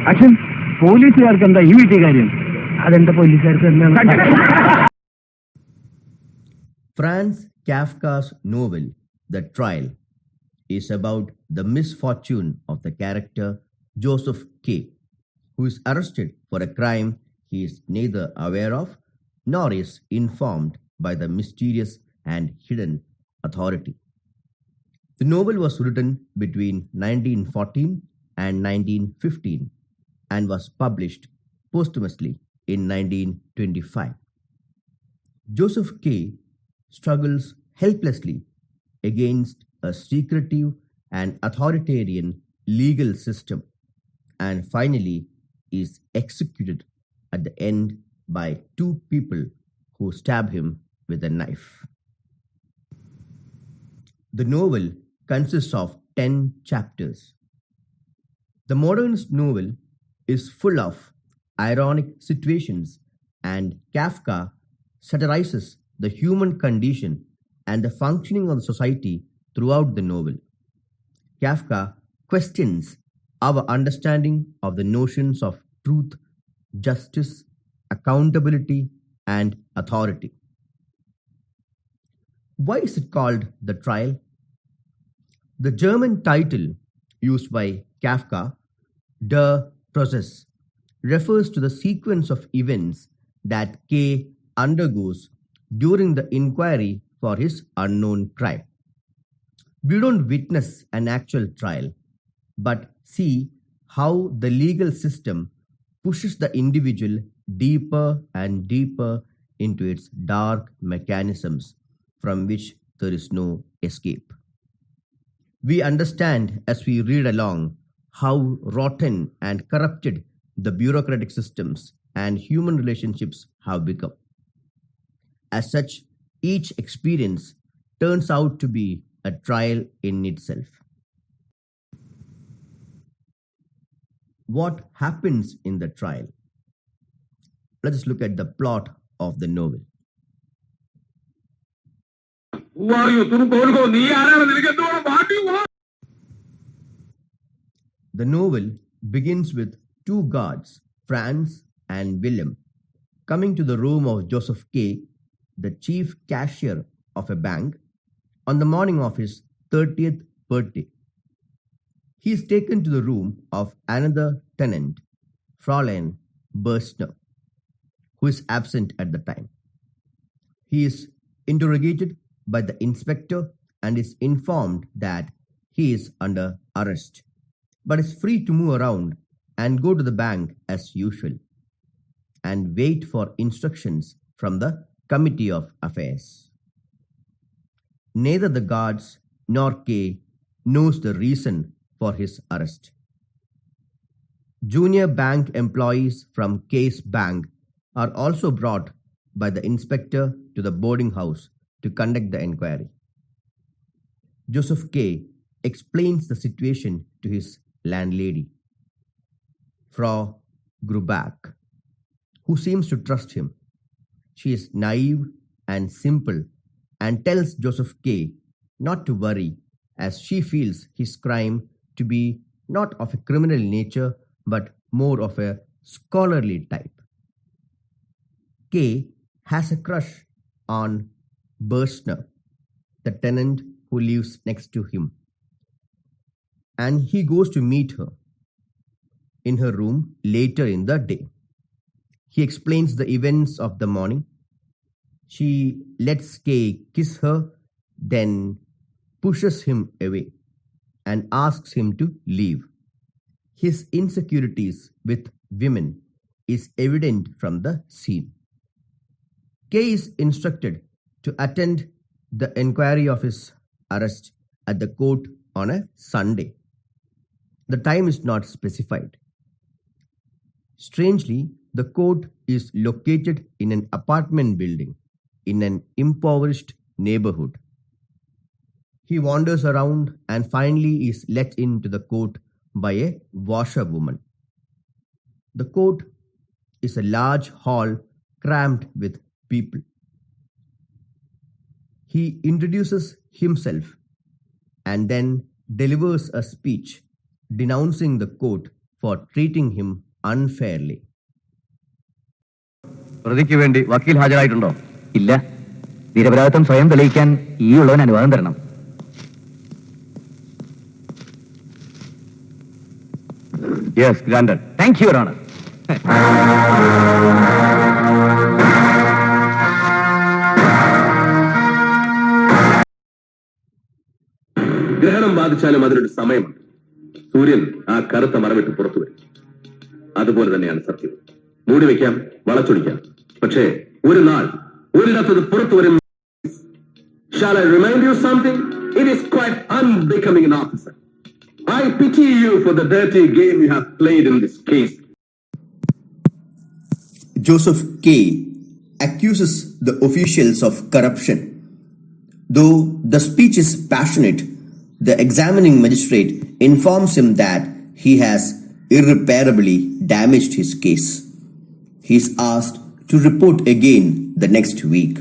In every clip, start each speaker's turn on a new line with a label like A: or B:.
A: അച്ഛൻ പോലീസുകാർക്ക് എന്താ ഈ വീട്ടിൽ കാര്യം? അതെന്താ പോലീസുകാർക്ക് എന്താണ്?
B: Franz Kafka's novel, The Trial, is about the misfortune of the character Joseph K., who is arrested for a crime he is neither aware of nor is informed by the mysterious and hidden authority. The novel was written between 1914 and 1915 and was published posthumously in 1925. Joseph K. struggles helplessly against a secretive and authoritarian legal system and finally is executed at the end by two people who stab him with a knife. The novel consists of 10 chapters. The modernist novel is full of ironic situations, and Kafka satirizes the human condition and the functioning of the society throughout the novel. Kafka questions our understanding of the notions of truth, justice, accountability, and authority. Why is it called The Trial? The German title used by Kafka, Der Prozess, refers to the sequence of events that K undergoes during the inquiry for his unknown crime. We don't witness an actual trial, but see how the legal system pushes the individual deeper and deeper into its dark mechanisms from which there is no escape. We understand as we read along how rotten and corrupted the bureaucratic systems and human relationships have become. As such, each experience turns out to be a trial in itself. What happens in the trial? Let us look at the plot of the novel.
C: Who are you?
B: The novel begins with two guards, Franz and Willem, coming to the room of Joseph K., the chief cashier of a bank, on the morning of his 30th birthday. He is taken to the room of another tenant, Fräulein Berstner, who is absent at the time. He is interrogated by the inspector and is informed that he is under arrest, but is free to move around and go to the bank as usual and wait for instructions from the Committee of Affairs. Neither the guards nor K knows the reason for his arrest. Junior bank employees from K's bank are also brought by the inspector to the boarding house to conduct the inquiry. Joseph K. explains the situation to his landlady, Frau Grubach, who seems to trust him. She is naive and simple and tells Joseph K. not to worry, as she feels his crime to be not of a criminal nature but more of a scholarly type. K has a crush on Berstner, the tenant who lives next to him, and he goes to meet her in her room later in the day. He explains the events of the morning. She lets K kiss her, then pushes him away and asks him to leave. His insecurities with women is evident from the scene. K is instructed to attend the inquiry of his arrest at the court on a Sunday. The time is not specified. Strangely, the court is located in an apartment building in an impoverished neighborhood. He wanders around and finally is let into the court by a washerwoman. The court is a large hall crammed with people. He introduces himself and then delivers a speech denouncing the court for treating him unfairly.
C: പ്രതിക്ക് വേണ്ടി വക്കീൽ ഹാജരായിട്ടുണ്ടോ? ഇല്ല. നിരപരാധിത്വം സ്വയം തെളിയിക്കാൻ ഈ ഉള്ളവന് അനുവാദം തരണം. Yes, granted. Thank you, your honour.
D: ഗ്രഹണം ബാധിച്ചാലും അതിനൊരു സമയമുണ്ട്. സൂര്യൻ ആ കറുത്ത മറവിട്ട് പുറത്തു വരും. അതുപോലെ തന്നെയാണ് സത്യം. മൂടി വയ്ക്കാം, വളച്ചൊടിക്കാം, പക്ഷേ ഒരു നാൾ ഒരിടത്തത് പുറത്തു വരും. Shall I remind you something? It is quite unbecoming an officer. I pity you for the dirty game you have played in this case.
B: Joseph K. accuses the officials of corruption. Though the speech is passionate, the examining magistrate informs him that he has irreparably damaged his case. He is asked to report again the next week.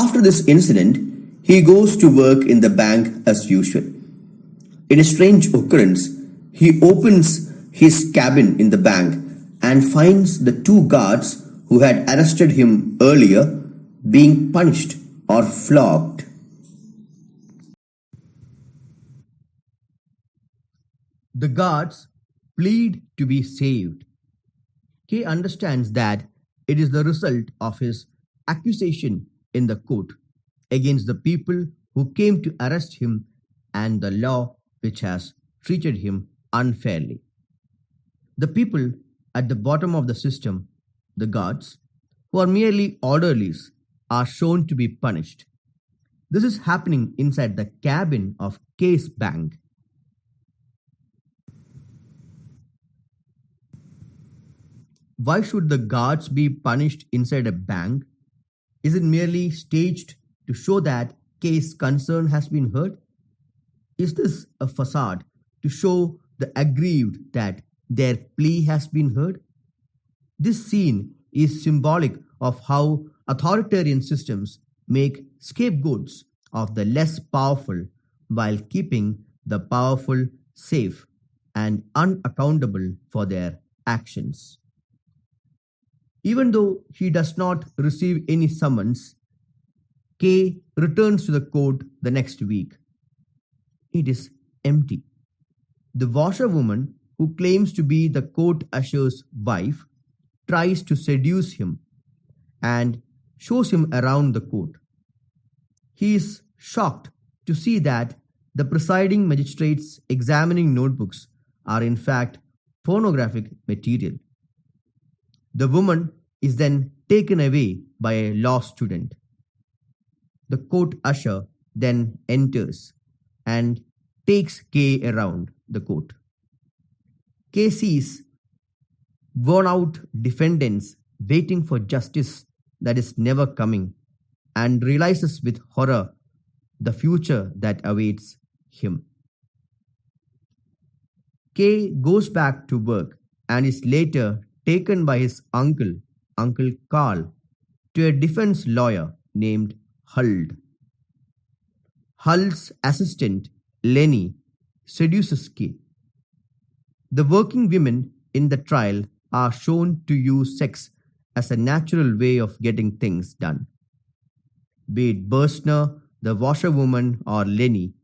B: After this incident, he goes to work in the bank as usual. In a strange occurrence, he opens his cabin in the bank and finds the two guards who had arrested him earlier being punished or flogged. The guards plead to be saved. He understands that it is the result of his accusation in the court against the people who came to arrest him and the law which has treated him unfairly. The people at the bottom of the system, the guards, who are merely orderlies, are shown to be punished. This is happening inside the cabin of K's bank. Why should the guards be punished inside a bank? Is it merely staged to show that K's concern has been hurt? Is this a facade to show the aggrieved that their plea has been heard? This scene is symbolic of how authoritarian systems make scapegoats of the less powerful while keeping the powerful safe and unaccountable for their actions. Even though he does not receive any summons, K returns to the court the next week. It is empty. The washerwoman, who claims to be the court usher's wife, tries to seduce him and shows him around the court. He is shocked to see that the presiding magistrate's examining notebooks are in fact pornographic material. The woman is then taken away by a law student. The court usher then enters and takes K around the court. K sees worn-out defendants waiting for justice that is never coming and realizes with horror the future that awaits him. K goes back to work and is later taken by his uncle, Uncle Carl, to a defense lawyer named Huld. Huld's assistant, Lenny, seduces K. The working women in the trial are shown to use sex as a natural way of getting things done. Be it Berstner, the washerwoman, or Lenny,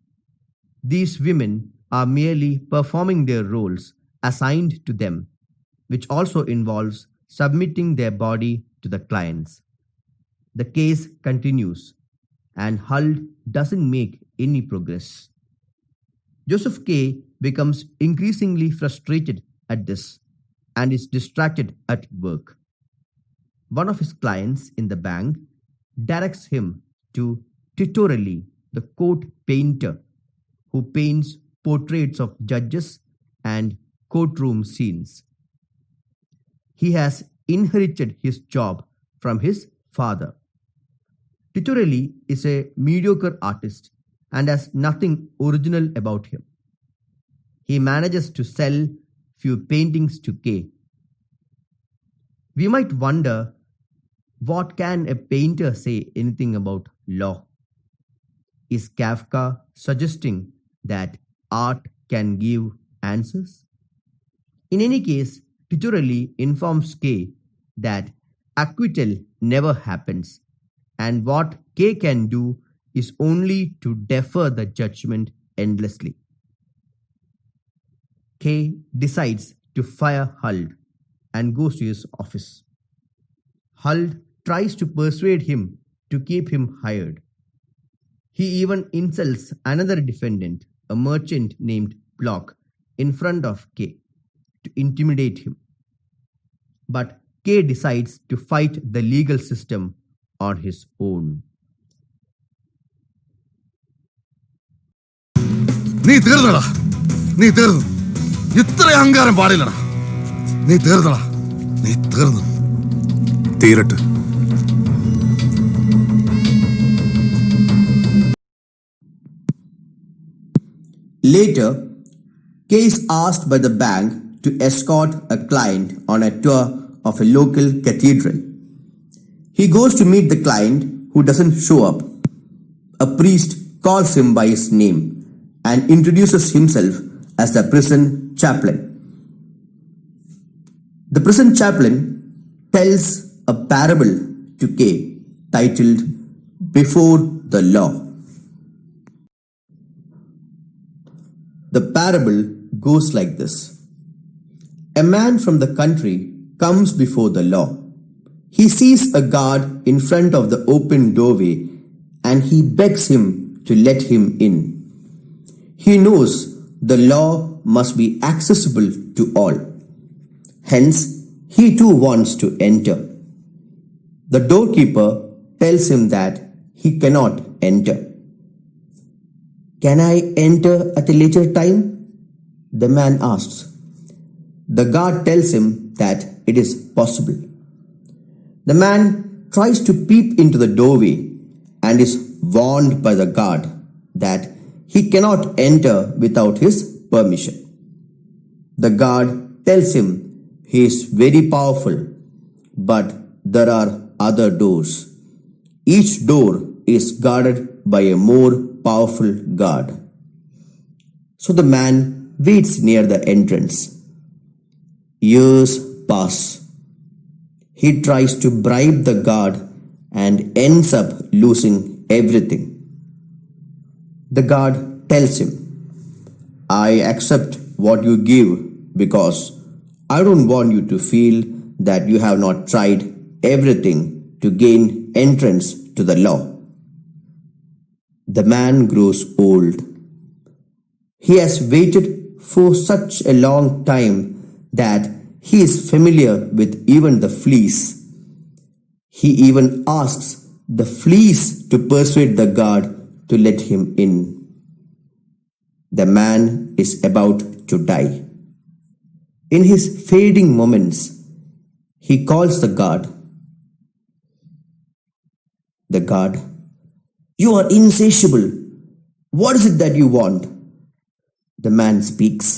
B: these women are merely performing their roles assigned to them, which also involves submitting their body to the clients. The case continues, and Huld doesn't make any progress. Joseph K. becomes increasingly frustrated at this and is distracted at work. One of his clients in the bank directs him to Titorelli, the court painter, who paints portraits of judges and courtroom scenes. He has inherited his job from his father. Titorelli is a mediocre artist and has nothing original about him. He manages to sell few paintings to K. We might wonder, what can a painter say anything about law? Is Kafka suggesting that art can give answers? In any case, Titurelli informs K that acquittal never happens, and what K can do is only to defer the judgment endlessly. K decides to fire Huld and goes to his office. Huld tries to persuade him to keep him hired. He even insults another defendant, a merchant named Block, in front of K to intimidate him. But K decides to fight the legal system on his own.
E: നീ തീർന്നടാ, നീ തീർന്നു. ഇത്ര അഹങ്കാരം പാടില്ലടാ. നീ തീർന്നടാ, നീ തീർന്നു. തീരട്ടെ.
B: Later, K is asked by the bank to escort a client on a tour of a local cathedral. He goes to meet the client who doesn't show up. A priest calls him by his name and introduces himself as the prison chaplain. The prison chaplain tells a parable to K titled Before the Law. The parable goes like this. A man from the country comes before the law. He sees a guard in front of the open doorway and he begs him to let him in. He knows the law must be accessible to all. Hence, he too wants to enter. The doorkeeper tells him that he cannot enter. "Can I enter at a later time?" the man asks. The guard tells him that it is possible. The man tries to peep into the doorway and is warned by the guard that he cannot enter without his permission. The guard tells him he is very powerful, but there are other doors. Each door is guarded by a more powerful guard. So the man waits near the entrance. Years pass. He tries to bribe the guard and ends up losing everything. The guard tells him, "I accept what you give because I don't want you to feel that you have not tried everything to gain entrance to the law." The man grows old. He has waited for such a long time that he is familiar with even the fleas. He even asks the fleas to persuade the guard to let him in. The man is about to die. In his fading moments, he calls the guard. The guard, "You are insatiable. What is it that you want?" The man speaks.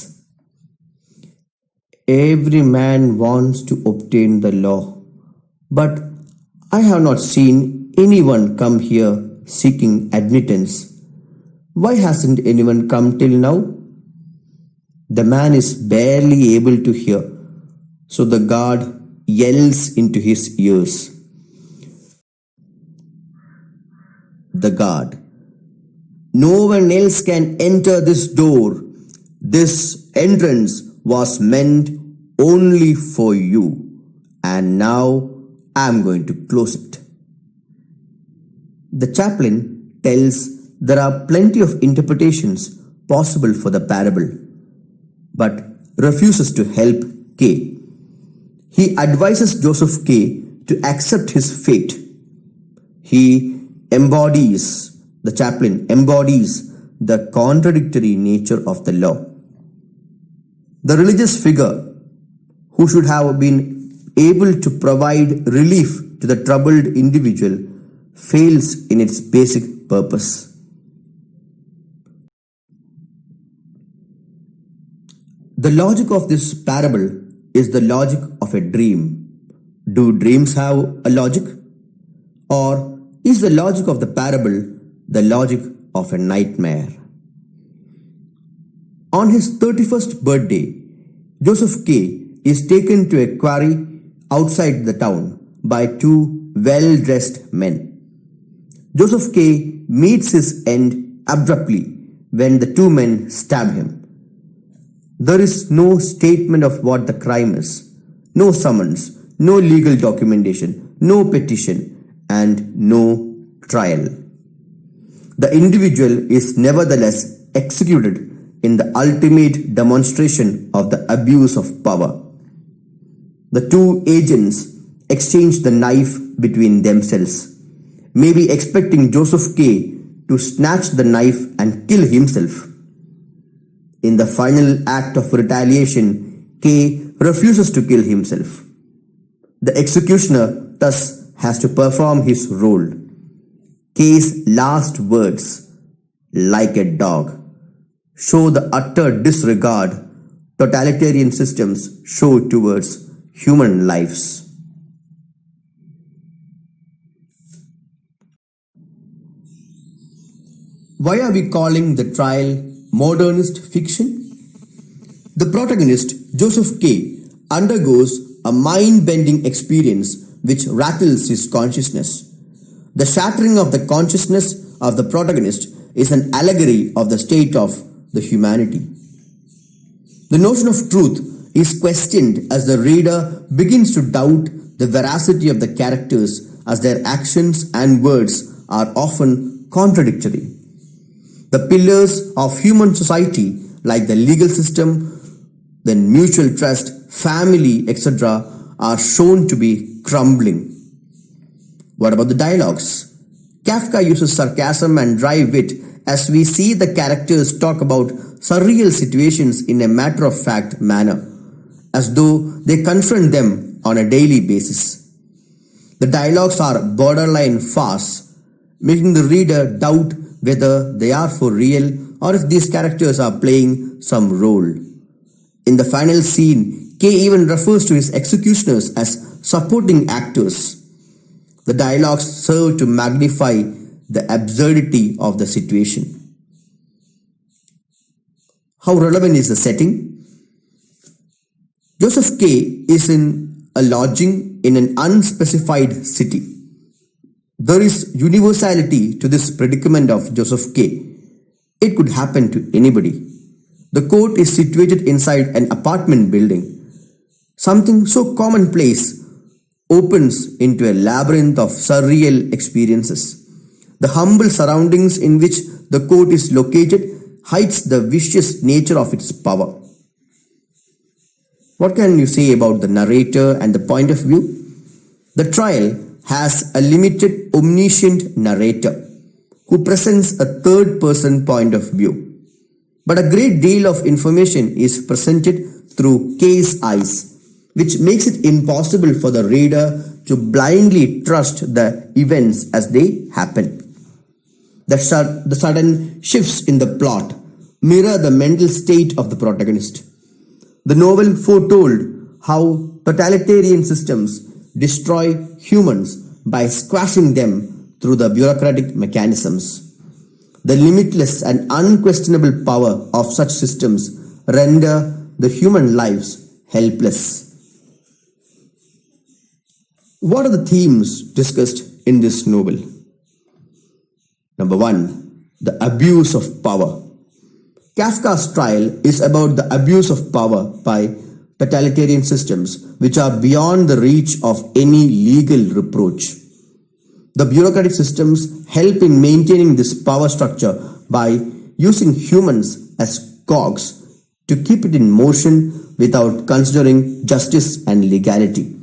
B: "Every man wants to obtain the law, but I have not seen anyone come here seeking admittance. Why hasn't anyone come till now?" The man is barely able to hear, so the guard yells into his ears. The guard, "No one else can enter this door. This entrance was meant only for you, and now I am going to close it." The chaplain tells there are plenty of interpretations possible for the parable, but refuses to help K. He advises Joseph K to accept his fate. The chaplain embodies the contradictory nature of the law. The religious figure who should have been able to provide relief to the troubled individual fails in its basic purpose. The logic of this parable is the logic of a dream. Do dreams have a logic? Or is the logic of the parable the logic of a nightmare? On his 31st birthday, Joseph K. is taken to a quarry outside the town by two well-dressed men. Joseph K. meets his end abruptly when the two men stab him. There is no statement of what the crime is, no summons, no legal documentation, no petition, and no trial. The individual is nevertheless executed in the ultimate demonstration of the abuse of power. The two agents exchange the knife between themselves, maybe expecting Joseph K. to snatch the knife and kill himself. In the final act of retaliation, K. refuses to kill himself. The executioner thus has to perform his role. K's last words, like a dog, show the utter disregard totalitarian systems show towards human lives. Why are we calling the trial modernist fiction? The protagonist, Joseph K., undergoes a mind-bending experience which rattles his consciousness. The shattering of the consciousness of the protagonist is an allegory of the state of the humanity. The notion of truth is questioned as the reader begins to doubt the veracity of the characters, as their actions and words are often contradictory. The pillars of human society, like the legal system, then mutual trust, family, etc., are shown to be crumbling. What about the dialogues? Kafka uses sarcasm and dry wit as we see the characters talk about surreal situations in a matter-of-fact manner, as though they confront them on a daily basis. The dialogues are borderline farce, making the reader doubt whether they are for real or if these characters are playing some role. In the final scene, K even refers to his executioners as supporting actors. The dialogues serve to magnify the absurdity of the situation. How relevant is the setting? Joseph K. is in a lodging in an unspecified city. There is universality to this predicament of Joseph K. It could happen to anybody. The court is situated inside an apartment building. Something so commonplace opens into a labyrinth of surreal experiences. The humble surroundings in which the court is located hides the vicious nature of its power. What can you say about the narrator and the point of view? The trial has a limited omniscient narrator who presents a third-person point of view. But a great deal of information is presented through K's eyes, which makes it impossible for the reader to blindly trust the events as they happen. The sudden shifts in the plot mirror the mental state of the protagonist. The novel foretold how totalitarian systems destroy humans by squashing them through the bureaucratic mechanisms. The limitless and unquestionable power of such systems render the human lives helpless. What are the themes discussed in this novel? Number 1, the abuse of power. Kafka's trial is about the abuse of power by totalitarian systems which are beyond the reach of any legal reproach. The bureaucratic systems help in maintaining this power structure by using humans as cogs to keep it in motion without considering justice and legality.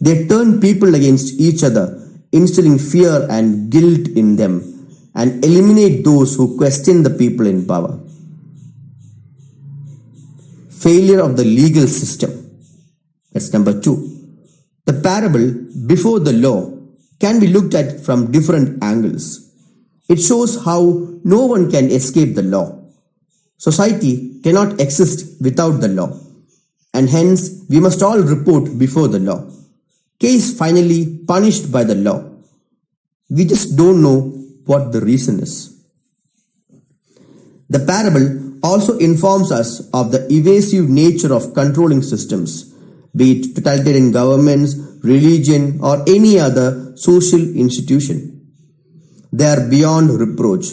B: They turn people against each other, instilling fear and guilt in them, and eliminate those who question the people in power. Failure of the legal system. That's number 2. The parable before the law can be looked at from different angles. It shows how no one can escape the law. Society cannot exist without the law, and hence we must all report before the law. K is finally punished by the law. We just don't know what the reason is. The parable also informs us of the evasive nature of controlling systems, be it totalitarian governments, religion, or any other social institution. They are beyond reproach,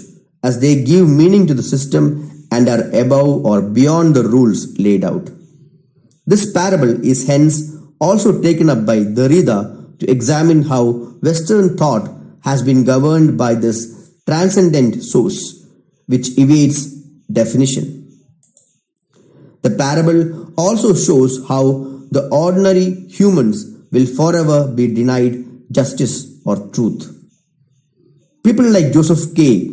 B: as they give meaning to the system and are above or beyond the rules laid out. This parable is hence also taken up by Derrida to examine how Western thought has been governed by this transcendent source, which evades definition. The parable also shows how the ordinary humans will forever be denied justice or truth. People like Joseph K.,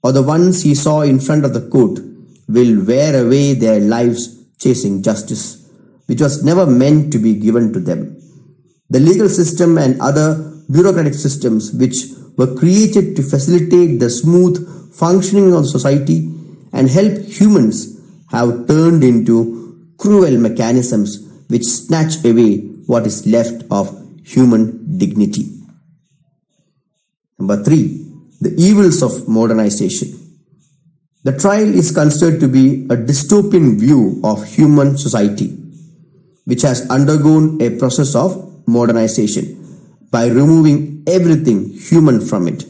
B: or the ones he saw in front of the court, will wear away their lives chasing justice, which was never meant to be given to them. The legal system and other bureaucratic systems which were created to facilitate the smooth functioning of society and help humans have turned into cruel mechanisms which snatch away what is left of human dignity. Number 3. The evils of modernization. The trial is considered to be a dystopian view of human society, which has undergone a process of modernization by removing everything human from it.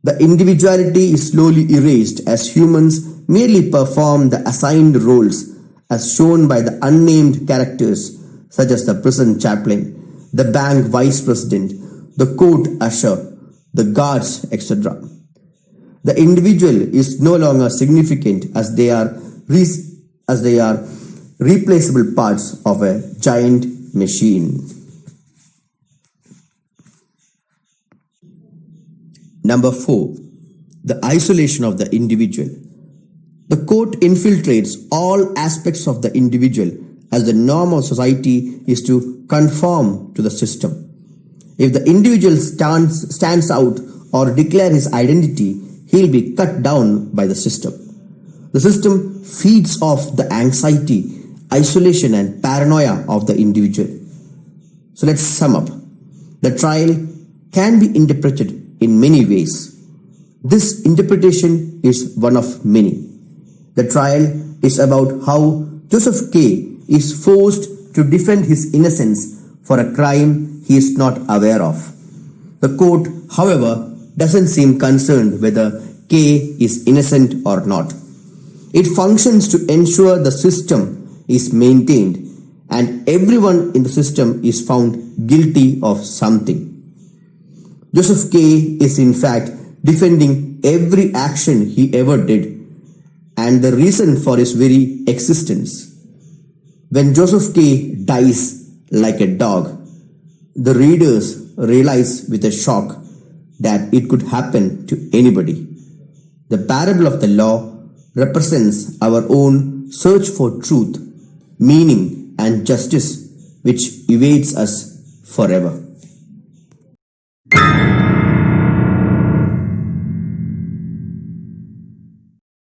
B: The individuality is slowly erased as humans merely perform the assigned roles as shown by the unnamed characters such as the prison chaplain, the bank vice president, the court usher, the guards, etc. The individual is no longer significant as they are replaceable parts of a giant machine. Number 4. The isolation of the individual. The court infiltrates all aspects of the individual as the norm of society is to conform to the system. If the individual stands out or declares his identity, he will be cut down by the system. The system feeds off the anxiety, isolation and paranoia of the individual. So let's sum up. The trial can be interpreted in many ways. This interpretation is one of many. The trial is about how Joseph K. is forced to defend his innocence for a crime he is not aware of. The court, however, doesn't seem concerned whether K is innocent or not. It functions to ensure the system is maintained and everyone in the system is found guilty of something. Joseph K. is in fact defending every action he ever did and the reason for his very existence. When Joseph K. dies like a dog, the readers realize with a shock that it could happen to anybody. The parable of the law represents our own search for truth, meaning and justice which evades us forever.